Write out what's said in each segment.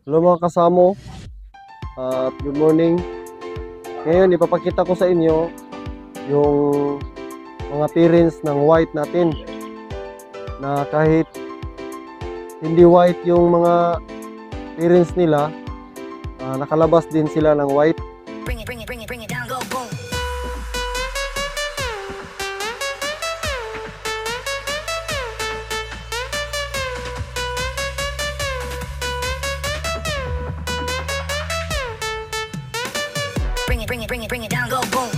Hello mga kasamo, at good morning. Ngayon ipapakita ko sa inyo yung mga parents ng white natin, na kahit hindi white yung mga parents nila, nakalabas din sila ng white. Bring it down, go boom. Bring it down, go boom.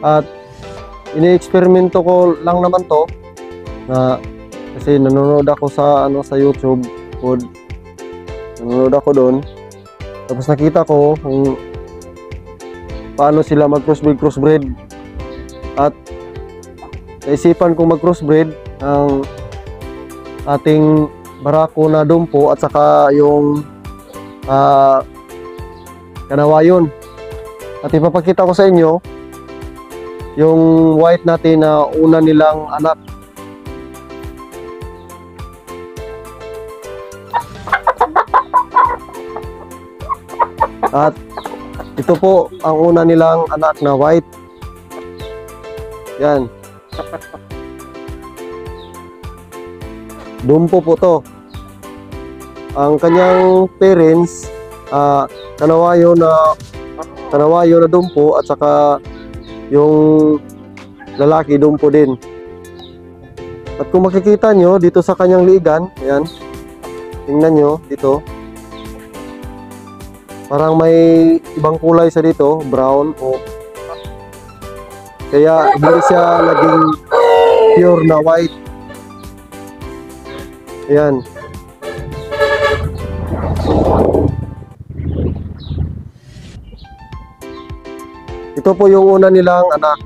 At ini-eksperimento ko lang naman to, na kasi nanonood ako sa sa YouTube, nanonood ako doon. Tapos nakita ko kung paano sila mag-crossbreed. At naisipan kong mag-crossbreed ang ating barako na dumpo at saka yung kanawayon. At ipapakita ko sa inyo yung white natin na una nilang anak. At ito po ang una nilang anak na white. Yan. Dumpo po to. Ang kanyang parents, kanawayo na dumpo, at saka yung lalaki dumpo din. At kung makikita nyo dito sa kanyang liigan, ayan, tingnan nyo dito, parang may ibang kulay sa dito, brown, kaya hindi siya naging pure na white. Ayan. Ito po yung una nilang anak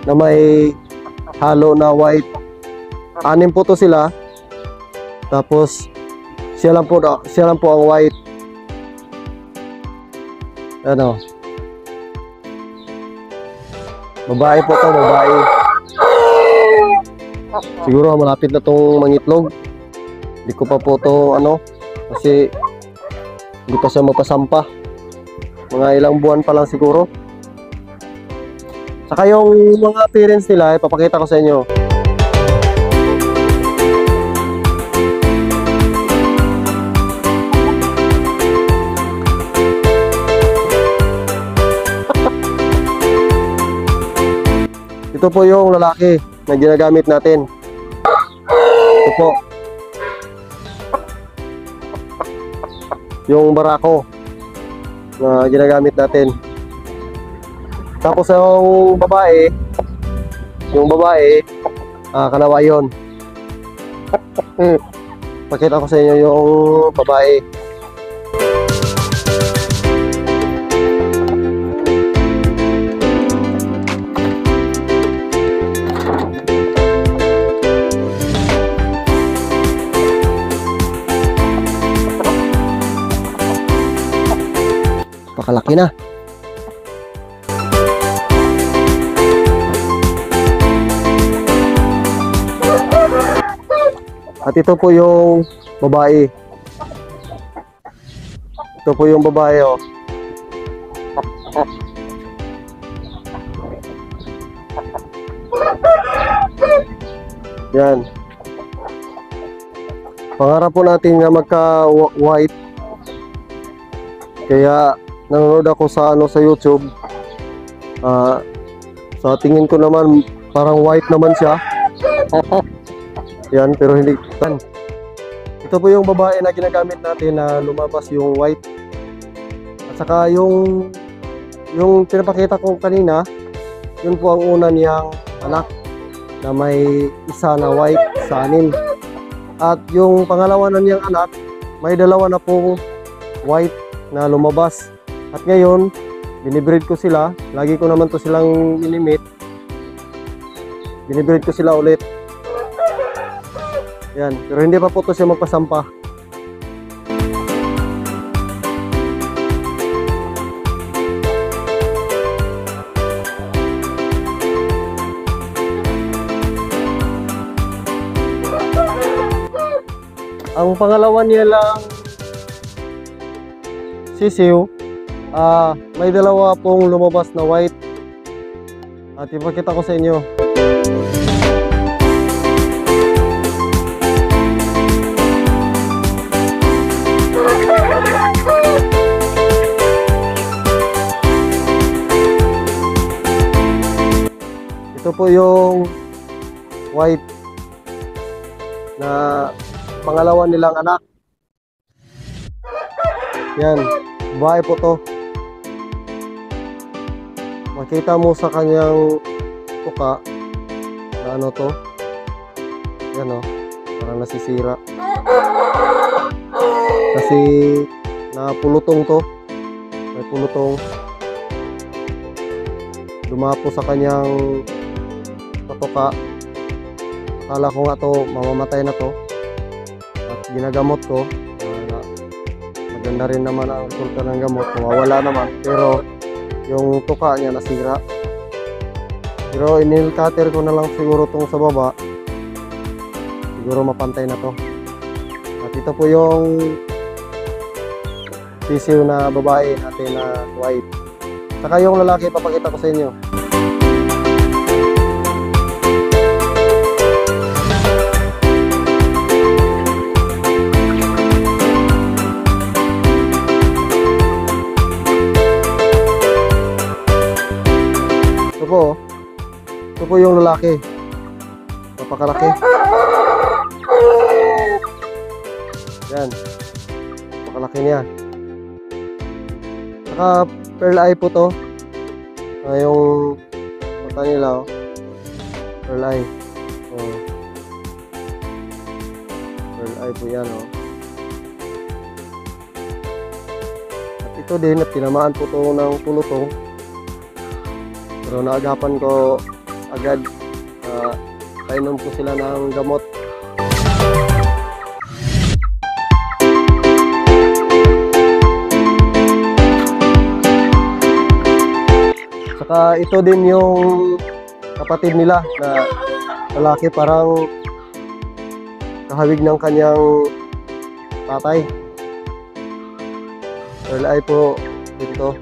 na may halo na white. 6 po to sila. Tapos siya lang po ang white. Ano? Babae po to, babae. Siguro malapit na tong mangitlog. Hindi ko pa po to kasi hindi pa siya mapasampa. Mga ilang buwan pa lang siguro. Saka yung mga parents nila, ipapakita ko sa inyo. Ito po yung lalaki na ginagamit natin. Ito po yung barako na ginagamit natin. Tapos yung babae, kanawayon. Pakita ko sa inyo yung babae. Pakalaki na. At ito po yung babae. Ito po yung babae, oh. Yan. Pangarap po natin na magka-white. Kaya nanonood ako sa sa YouTube. Sa tingin ko naman parang white naman siya. Yan, pero hindi. Ito po yung babae na ginagamit natin na lumabas yung white. At saka yung pinapakita ko kanina, yun po ang una niyang anak na may isa na white sa 6. At yung pangalawa na niyang anak, may 2 na po white na lumabas. At ngayon, binibreed ko sila. Lagi ko naman to silang minimit. Binibreed ko sila ulit. Yan, pero hindi pa po ito siya magpasampa. Ang pangalawa niya lang sisiw, may dalawa pong lumabas na white. At ipakita ko sa inyo. Ito po yung white na pangalawa nilang anak. Yan, babae po to. Makita mo sa kanyang tuka na ano to. Yan o, parang nasisira. Kasi napulutong to. May pulutong. Dumapo sa kanyang tuka. Akala ko nga to, mamamatay na to. At ginagamot ko. Maganda rin naman ang resulta ng gamot. Mawawala naman. Pero yung tuka niya nasira. Pero inil-cutter ko na lang siguro tong sa baba. Siguro mapantay na to. At ito po yung sisiw na babae natin na white. Saka yung lalaki papakita ko sa inyo. Ito po yung lalaki. Napakalaki. Yan. Napakalaki niya. Saka pearl eye po to. Yung mata nila, oh. Pearl eye. Oh. Pearl eye po yan, oh. At ito din, at tinamaan po to ng pulutong. Pero naagapan ko agad, painom ko sila ng gamot. Saka ito din yung kapatid nila na lalaki, parang kahawig ng kanyang tatay. Pearl eye po dito.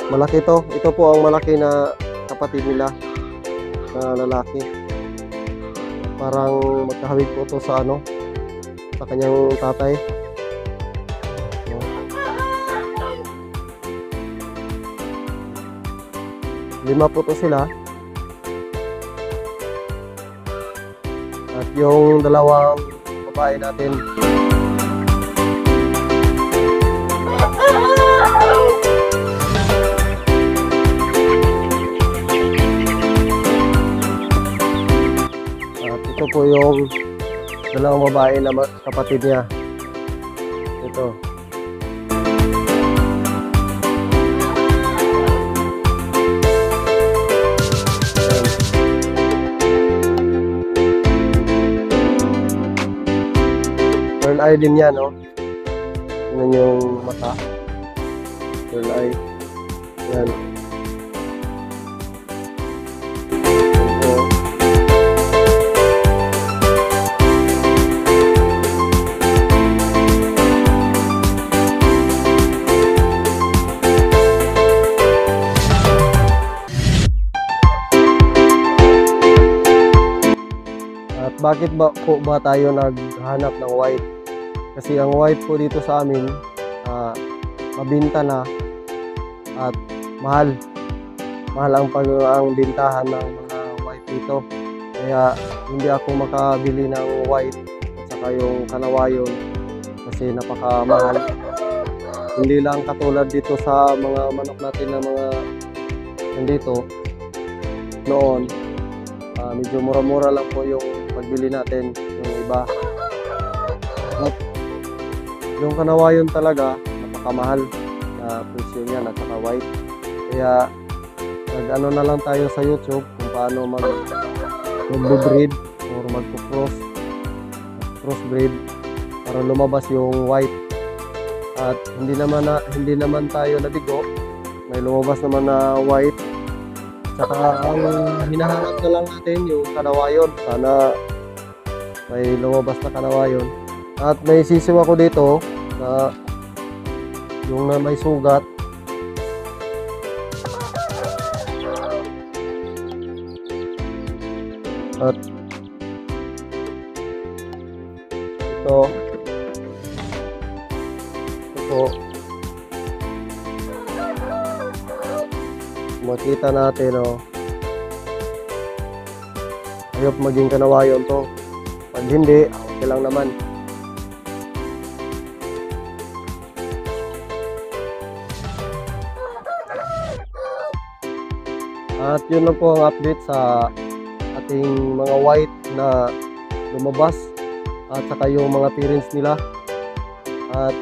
Malaki to. Ito po ang malaki na kapatid nila na lalaki. Parang magkahawig po to sa ano, sa kanyang tatay. 5 po to sila. At yung dalawang babae natin. Ito po yung dalawang babae na kapatid niya. Ito. Pearl eye din yan, no? Tingnan yung mata. Pearl eye. Yan. Bakit ba tayo naghanap ng white? Kasi ang white po dito sa amin, mabinta na at mahal. Mahal ang bintahan ng mga white dito. Kaya hindi ako makabili ng white at saka yung kanawayon kasi napakamahal. Hindi lang katulad dito sa mga manok natin na mga nandito noon. Medyo mura-mura lang po yung pagbili natin, yung iba. At yung kanawayon talaga napakamahal na presyo niya at saka white. Kaya nag-ano na lang tayo sa YouTube kung paano mag-breed or crossbreed para lumabas yung white. At hindi naman tayo nabigo. May lumabas naman na white. Saka ang hinahanap na lang natin yung kanawayon. Sana may lumabas na kanawayon. At may sisiw ako dito na yung na may sugat. At ito po makita natin, oh. Ayop maging kanawayon to. Pag hindi, okay lang naman. At yun lang po ang update sa ating mga white na lumabas at saka yung mga parents nila. At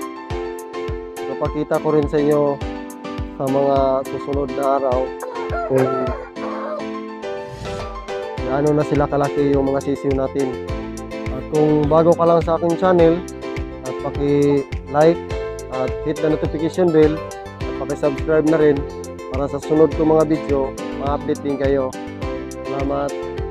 napakita ko rin sa inyo sa mga susunod na araw kung gaano na sila kalaki yung mga sisiw natin. At kung bago ka lang sa aking channel, at paki-like at hit the notification bell at paki-subscribe na rin para sa sunod ko mga video, ma-update din kayo. Salamat!